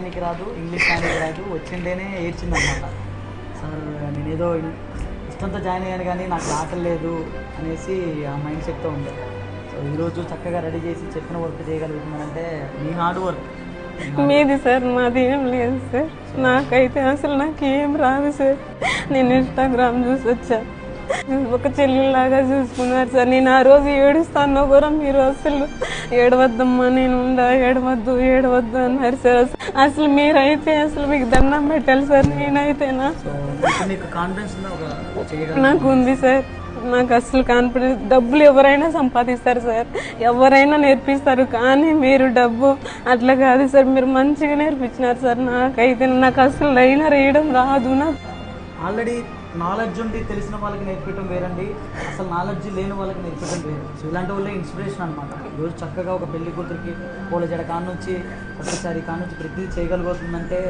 ఆయనకి రాదు, ఇంగ్లీష్ ఆయనకి రాదు, వచ్చిండేనే ఏడ్చిందనమాట. సార్ నేనేదో ఇష్టంతో జాయిన్ అయ్యాను కానీ నాకు రావట్లేదు అనేసి ఆ మైండ్ సెట్తో ఉండే. సో ఈరోజు చక్కగా రెడీ చేసి చెప్పిన వర్క్ చేయగలుగుతున్నానంటే మీ హార్డ్ వర్క్. మీది సార్, మాది ఏం లేదు సార్. నాకైతే అసలు నాకు ఏం రాదు సార్. నేను ఇన్స్టాగ్రామ్ చూసి వచ్చా, ఒక చెల్లిలాగా చూసుకున్నారు సార్. నేను ఆ రోజు ఏడుస్తాను కూడా మీరు అసలు ఏడవద్దమ్మా, నేను ఉండా, ఏడవద్దు ఏడవద్దు అన్నారు సార్. అసలు మీరైతే అసలు మీకు దండం పెట్టాలి సార్. నేనైతేనా నాకు ఉంది సార్, నాకు అసలు కాన్ఫిడెన్స్. డబ్బులు ఎవరైనా సంపాదిస్తారు సార్, ఎవరైనా నేర్పిస్తారు, కానీ మీరు డబ్బు అట్లా కాదు సార్. మీరు మంచిగా నేర్పించినారు సార్. నాకైతే నాకు అసలు లైనర్ వేయడం రాదు. నాకు ఆల్రెడీ నాలెడ్జ్ ఉండి తెలిసిన వాళ్ళకి నేర్పించడం వేరండి, అసలు నాలెడ్జ్ లేని వాళ్ళకి నేర్పించడం వేరు. సో ఇలాంటి వాళ్ళే ఇన్స్పిరేషన్ అనమాట. ఈరోజు చక్కగా ఒక పెళ్లి కూతురికి పూల జడ కానుంచి ఒక్కసారి కానుంచి ప్రతిదీ చేయగలుగుతుందంటే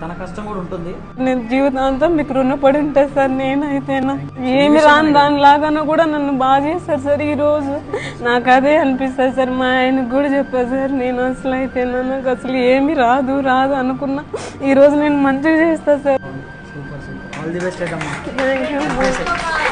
తన కష్టం కూడా ఉంటుంది. నేను జీవితాంతం మీకు రుణపడి ఉంటాను సార్. నేనైతేనా ఏమి రాని దానిలాగానో కూడా నన్ను బాగా చేస్తారు సార్. ఈ రోజు నాకు అదే అనిపిస్తుంది సార్. మా ఆయనకు కూడా చెప్పాను సార్, నేను అసలు అయితేనా నాకు అసలు ఏమి రాదు అనుకున్నా. ఈ రోజు నేను మంచిగా చేస్తాను sir. Super super, all the best అమ్మా. Thank you.